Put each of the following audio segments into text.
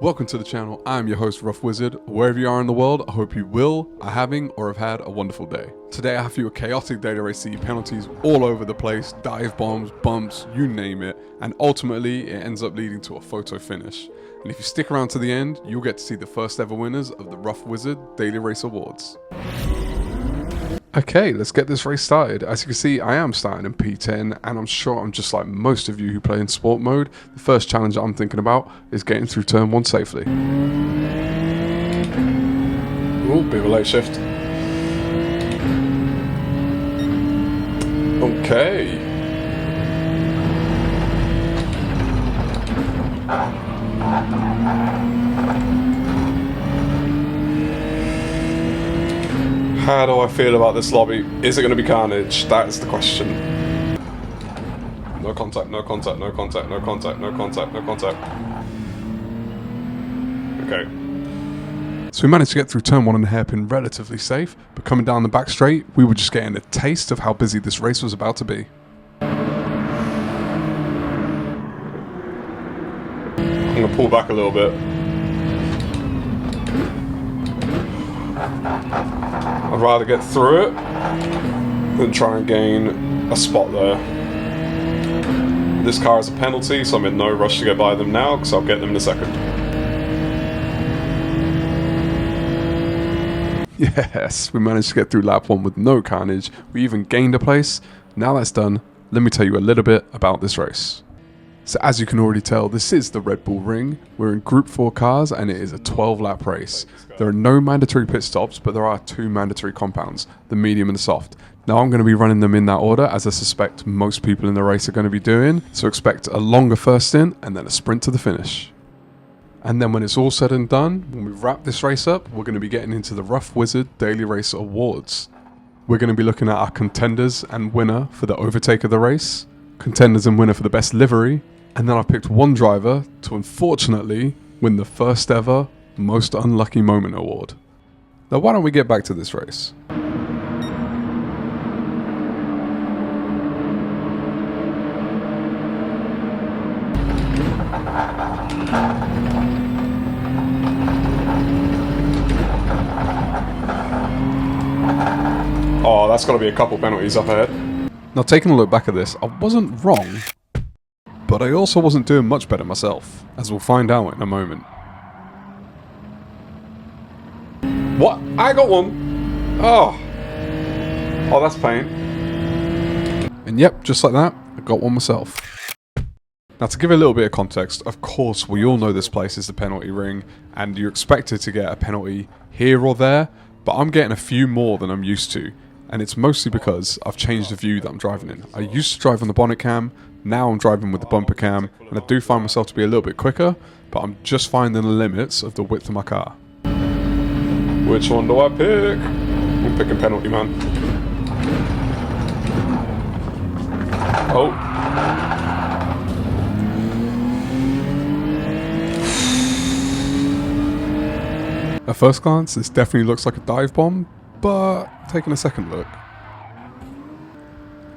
Welcome to the channel. I'm your host Rough Wizard. Wherever you are in the world, I hope you will, are having, or have had a wonderful day. Today I have for you a chaotic day to race the penalties all over the place, dive bombs, bumps, you name it, and ultimately it ends up leading to a photo finish. And if you stick around to the end, you'll get to see the first ever winners of the Rough Wizard Daily Race Awards. Okay, let's get this race started. As you can see, I am starting in P10, and I'm sure I'm just like most of you who play in sport mode. The first challenge I'm thinking about is getting through turn 1 safely. Ooh, bit of a late shift. Okay. How do I feel about this lobby? Is it going to be carnage? That is the question. No contact, no contact, no contact, no contact, no contact, no contact. Okay. So we managed to get through turn 1 and a hairpin relatively safe, but coming down the back straight, we were just getting a taste of how busy this race was about to be. I'm going to pull back a little bit. I'd rather get through it than try and gain a spot there. This car is a penalty, so I'm in no rush to get by them now, because I'll get them in a second. Yes, we managed to get through lap 1 with no carnage. We even gained a place. Now that's done, let me tell you a little bit about this race. So as you can already tell, this is the Red Bull Ring. We're in Group 4 cars and it is a 12-lap race. There are no mandatory pit stops, but there are 2 mandatory compounds, the medium and the soft. Now I'm going to be running them in that order, as I suspect most people in the race are going to be doing, so expect a longer first stint and then a sprint to the finish. And then when it's all said and done, when we wrap this race up, we're going to be getting into the Rough Wizard Daily Race Awards. We're going to be looking at our contenders and winner for the overtake of the race, contenders and winner for the best livery, and then I picked one driver to unfortunately win the first ever Most Unlucky Moment award. Now why don't we get back to this race? Oh, that's got to be a couple penalties up ahead. Now taking a look back at this, I wasn't wrong, but I also wasn't doing much better myself, as we'll find out in a moment. What? I got one! Oh! Oh, that's pain. And yep, just like that, I got one myself. Now to give a little bit of context, of course we all know this place is the penalty ring, and you're expected to get a penalty here or there, but I'm getting a few more than I'm used to, and it's mostly because I've changed the view that I'm driving in. I used to drive on the bonnet cam, now I'm driving with the bumper cam, and I do find myself to be a little bit quicker, but I'm just finding the limits of the width of my car. Which one do I pick? I'm picking penalty, man. Oh. At first glance, this definitely looks like a dive bomb, but taking a second look,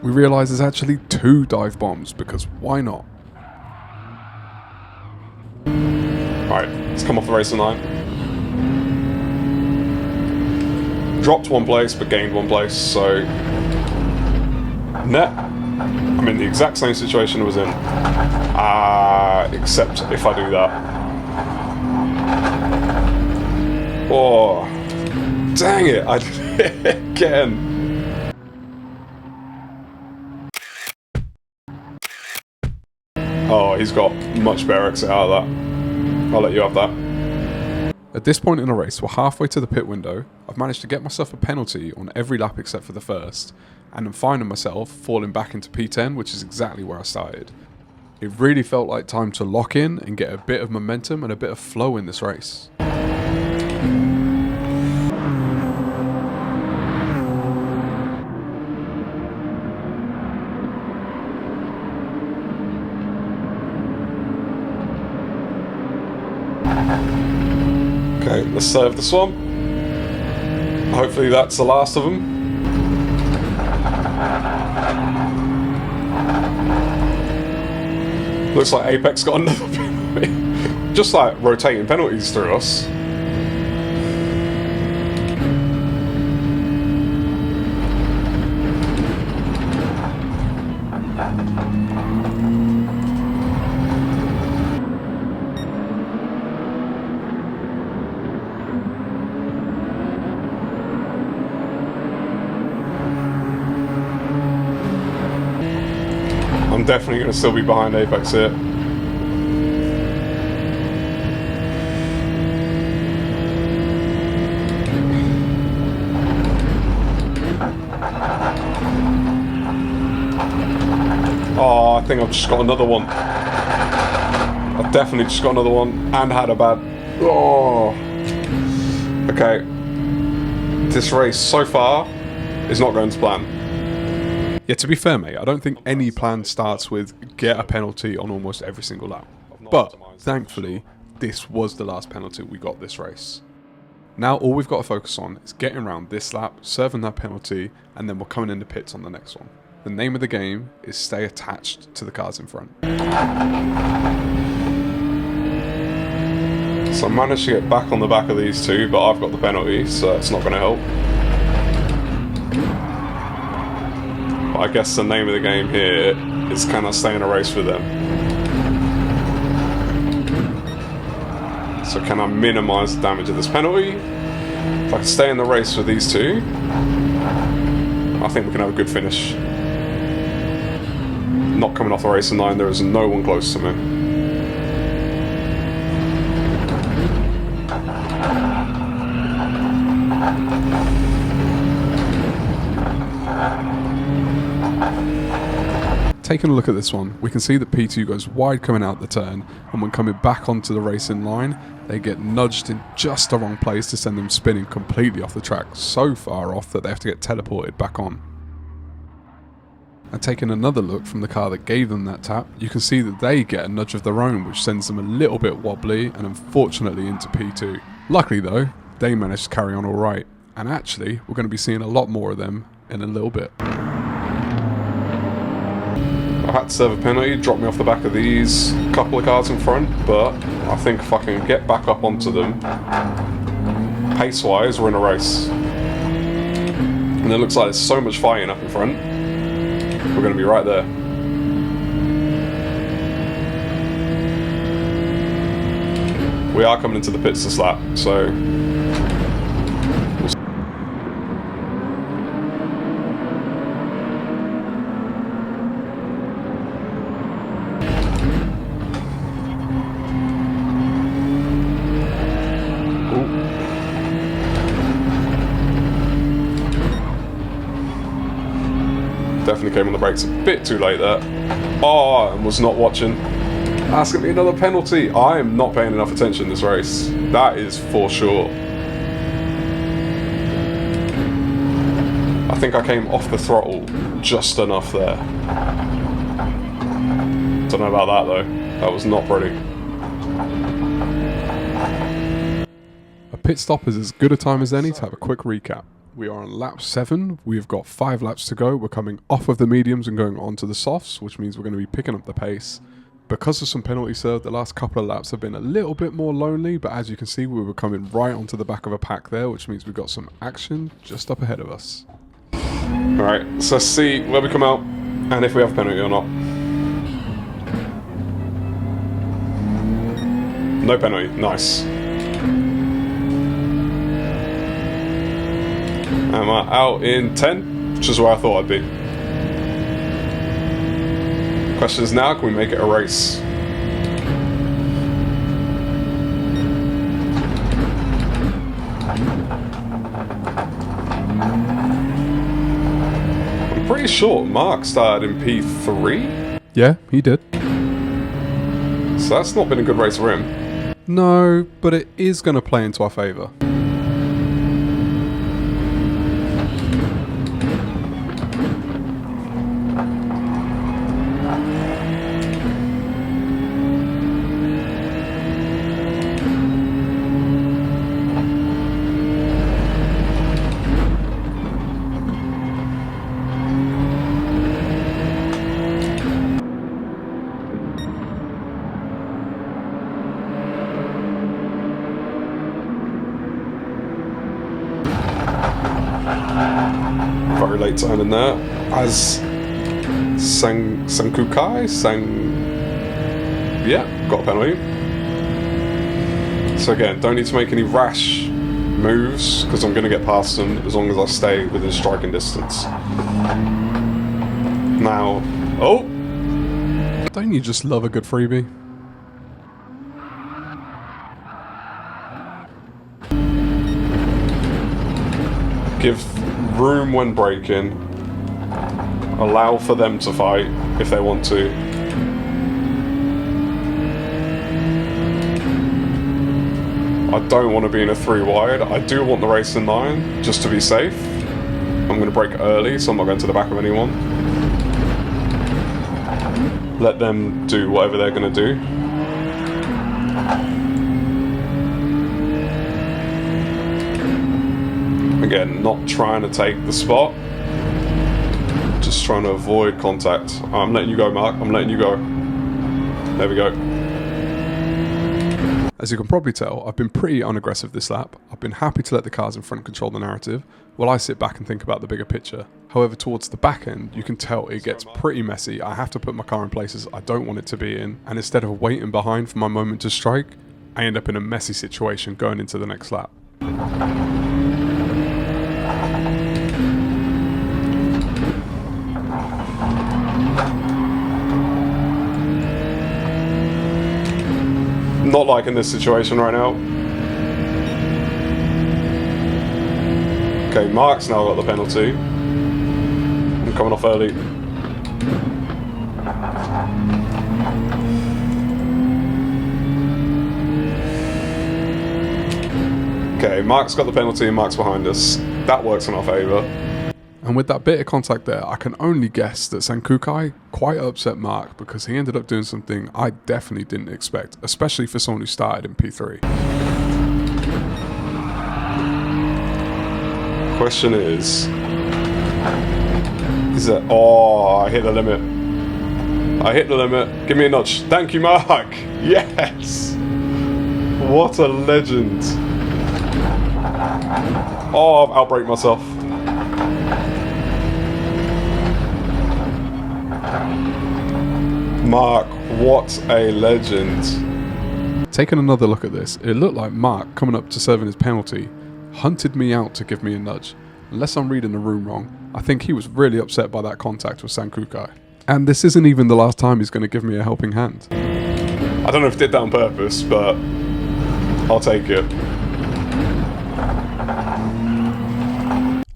we realise there's actually 2 dive bombs, because why not? Alright, let's come off the racing line. Dropped 1 place, but gained 1 place, so... Net, I'm in the exact same situation I was in. Except if I do that. Oh, dang it, I did it again. Oh, he's got much better exit out of that. I'll let you have that. At this point in the race, we're halfway to the pit window. I've managed to get myself a penalty on every lap except for the first, and I'm finding myself falling back into P10, which is exactly where I started. It really felt like time to lock in and get a bit of momentum and a bit of flow in this race. Okay, let's serve the swamp. Hopefully that's the last of them. Looks like Apex got another penalty. just like rotating penalties through us. I'm definitely going to still be behind Apex here. Oh, I think I've just got another one. I've definitely just got another one and had a bad... Oh. Okay. This race so far is not going to plan. Yeah, to be fair, mate, I don't think any plan starts with get a penalty on almost every single lap. But, thankfully, this was the last penalty we got this race. Now all we've got to focus on is getting around this lap, serving that penalty, and then we're coming in the pits on the next one. The name of the game is stay attached to the cars in front. So I managed to get back on the back of these two, but I've got the penalty, so it's not going to help. I guess the name of the game here is can I stay in a race with them? So can I minimise the damage of this penalty? If I can stay in the race with these two, I think we can have a good finish. Not coming off the racing line, there is no one close to me. Taking a look at this one, we can see that P2 goes wide coming out the turn, and when coming back onto the racing line, they get nudged in just the wrong place to send them spinning completely off the track, so far off that they have to get teleported back on. And taking another look from the car that gave them that tap, you can see that they get a nudge of their own, which sends them a little bit wobbly and unfortunately into P2. Luckily though, they managed to carry on alright, and actually we're going to be seeing a lot more of them in a little bit. I had to serve a penalty, drop me off the back of these couple of cars in front, but I think if I can get back up onto them, pace-wise, we're in a race. And it looks like there's so much fighting up in front, we're going to be right there. We are coming into the pits this lap, so... Definitely came on the brakes a bit too late there. Oh, and was not watching. That's going to be another penalty. I am not paying enough attention in this race. That is for sure. I think I came off the throttle just enough there. Don't know about that though. That was not pretty. A pit stop is as good a time as any to have a quick recap. We are on lap 7, we've got 5 laps to go, we're coming off of the mediums and going on to the softs, which means we're going to be picking up the pace. Because of some penalty served, the last couple of laps have been a little bit more lonely, but as you can see we were coming right onto the back of a pack there, which means we've got some action just up ahead of us. Alright, so let's see where we come out, and if we have a penalty or not. No penalty, nice. Am I out in 10? Which is where I thought I'd be. Question is now, can we make it a race? I'm pretty sure Mark started in P3. Yeah, he did. So that's not been a good race for him. No, but it is going to play into our favour. Very late turn in there. As Sankukai? Yeah, got a penalty. So again, don't need to make any rash moves because I'm going to get past them as long as I stay within striking distance. Now, oh! Don't you just love a good freebie? Give room when braking. Allow for them to fight if they want to. I don't want to be in a 3 wide. I do want the race in line, just to be safe. I'm going to brake early, so I'm not going to the back of anyone. Let them do whatever they're going to do. Again, not trying to take the spot. Just trying to avoid contact. I'm letting you go, Mark. I'm letting you go. There we go. As you can probably tell, I've been pretty unaggressive this lap. I've been happy to let the cars in front control the narrative, while I sit back and think about the bigger picture. However, towards the back end, you can tell it gets pretty messy. I have to put my car in places I don't want it to be in, and instead of waiting behind for my moment to strike, I end up in a messy situation going into the next lap. Not liking this situation right now. Okay, Mark's now got the penalty. I'm coming off early. Okay, Mark's got the penalty and Mark's behind us. That works in our favour. And with that bit of contact there, I can only guess that Sankukai quite upset Mark because he ended up doing something I definitely didn't expect, especially for someone who started in P3. Question is that, oh, I hit the limit. I hit the limit. Give me a nudge. Thank you, Mark. Yes. What a legend. Oh, I've outbraked myself. Mark, what a legend. Taking another look at this, it looked like Mark, coming up to serving his penalty, hunted me out to give me a nudge. Unless I'm reading the room wrong, I think he was really upset by that contact with Sankukai. And this isn't even the last time he's going to give me a helping hand. I don't know if he did that on purpose, but I'll take it.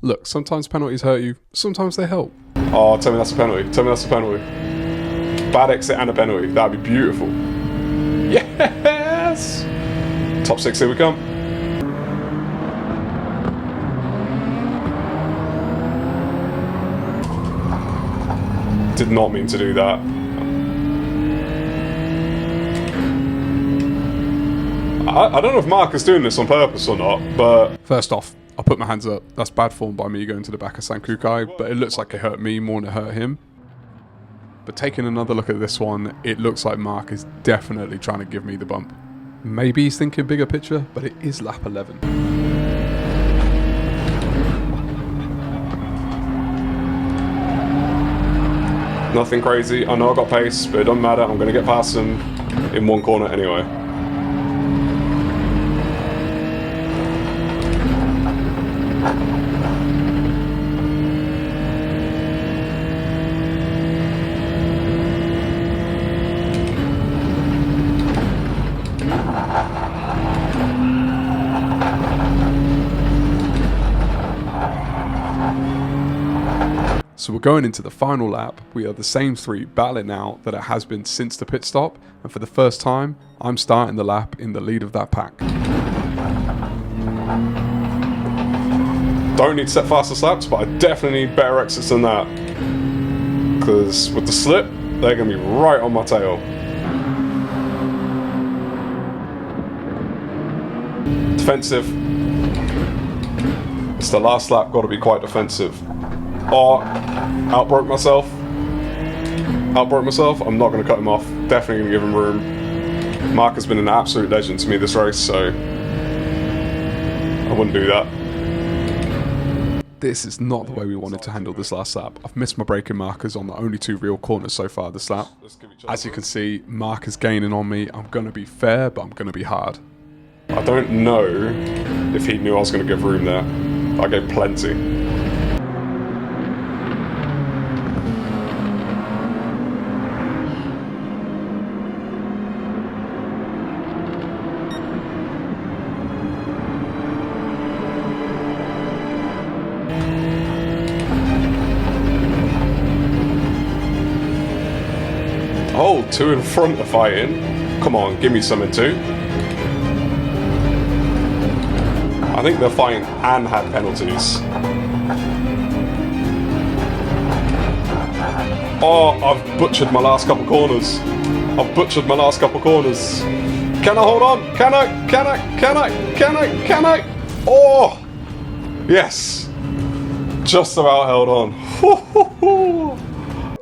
Look, sometimes penalties hurt you, sometimes they help. Oh, tell me that's a penalty. Tell me that's a penalty. Bad exit and a penalty. That'd be beautiful. Yes! Top 6, here we come. Did not mean to do that. I don't know if Mark is doing this on purpose or not, but... First off, I'll put my hands up. That's bad form by me going to the back of Sankukai, but it looks like it hurt me more than it hurt him. But taking another look at this one, it looks like Mark is definitely trying to give me the bump. Maybe he's thinking bigger picture, but it is lap 11. Nothing crazy. I know I got pace, but it doesn't matter. I'm going to get past him in one corner anyway. So we're going into the final lap. We are the same three battling out that it has been since the pit stop, and for the first time, I'm starting the lap in the lead of that pack. Don't need to set faster laps, but I definitely need better exits than that. Because with the slip, they're going to be right on my tail. Defensive. It's the last lap, got to be quite defensive. Oh, outbroke myself. I'm not going to cut him off. Definitely going to give him room. Mark has been an absolute legend to me this race, so I wouldn't do that. This is not the way we wanted to handle this last lap. I've missed my braking markers on the only 2 real corners so far this lap. As you can see, Mark is gaining on me. I'm going to be fair, but I'm going to be hard. I don't know if he knew I was going to give room there. I gave plenty. Oh, 2 in front are fighting. Come on, give me something too. I think they're fighting and had penalties. Oh, I've butchered my last couple corners. Can I hold on? Can I? Oh! Yes! Just about held on.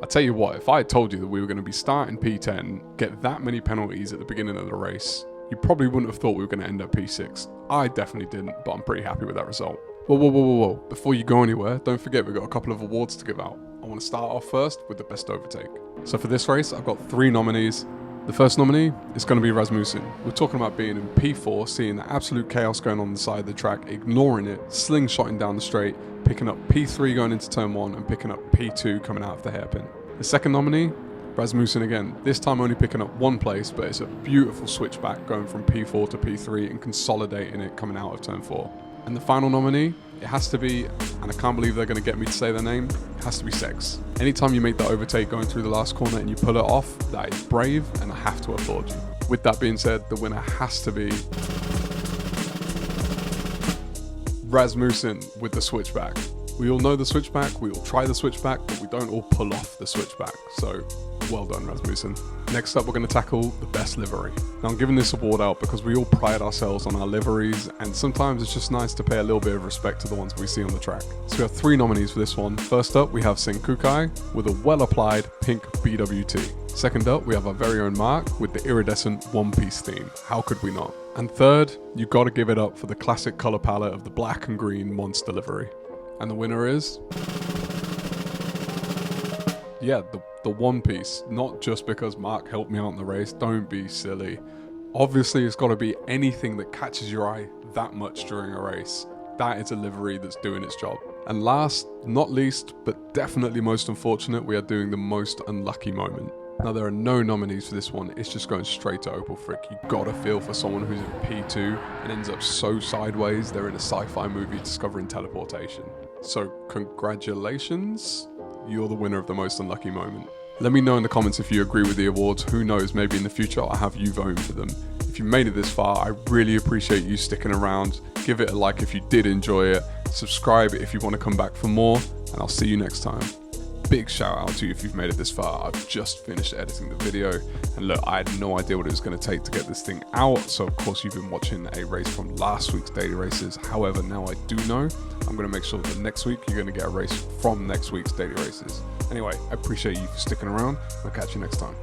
I tell you what, if I had told you that we were going to be starting P10, get that many penalties at the beginning of the race, you probably wouldn't have thought we were going to end up P6. I definitely didn't, but I'm pretty happy with that result. Whoa. Before you go anywhere, don't forget we've got a couple of awards to give out. I want to start off first with the best overtake. So for this race, I've got 3 nominees. The first nominee is going to be Rasmussen. We're talking about being in P4, seeing the absolute chaos going on the side of the track, ignoring it, slingshotting down the straight, picking up P3 going into turn 1 and picking up P2 coming out of the hairpin. The second nominee, Rasmussen again, this time only picking up 1 place, but it's a beautiful switchback going from P4 to P3 and consolidating it coming out of turn 4. And the final nominee, it has to be, and I can't believe they're going to get me to say their name, it has to be Sex. Anytime you make that overtake going through the last corner and you pull it off, that is brave and I have to applaud you. With that being said, the winner has to be Rasmussen with the switchback. We all know the switchback, we all try the switchback, but we don't all pull off the switchback. So, well done, Rasmussen. Next up, we're going to tackle the best livery. Now, I'm giving this award out because we all pride ourselves on our liveries, and sometimes it's just nice to pay a little bit of respect to the ones we see on the track. So we have 3 nominees for this one. First up, we have Senkukai with a well-applied pink BWT. Second up, we have our very own Mark with the iridescent one-piece theme. How could we not? And third, you've got to give it up for the classic color palette of the black and green monster livery. And the winner is... yeah, the One Piece. Not just because Mark helped me out in the race. Don't be silly. Obviously, it's got to be anything that catches your eye that much during a race. That is a livery that's doing its job. And last, not least, but definitely most unfortunate, we are doing the most unlucky moment. Now, there are no nominees for this one. It's just going straight to Opel Frick. You gotta feel for someone who's in P2 and ends up so sideways they're in a sci-fi movie discovering teleportation. So, congratulations. You're the winner of the most unlucky moment. Let me know in the comments if you agree with the awards. Who knows, maybe in the future I'll have you voting for them. If you made it this far, I really appreciate you sticking around. Give it a like if you did enjoy it. Subscribe if you want to come back for more, and I'll see you next time. Big shout out to you if you've made it this far. I've just finished editing the video, and look, I had no idea what it was going to take to get this thing out, so of course you've been watching a race from last week's daily races. However, now I do know, I'm going to make sure that next week you're going to get a race from next week's daily races. Anyway, I appreciate you for sticking around. I'll catch you next time.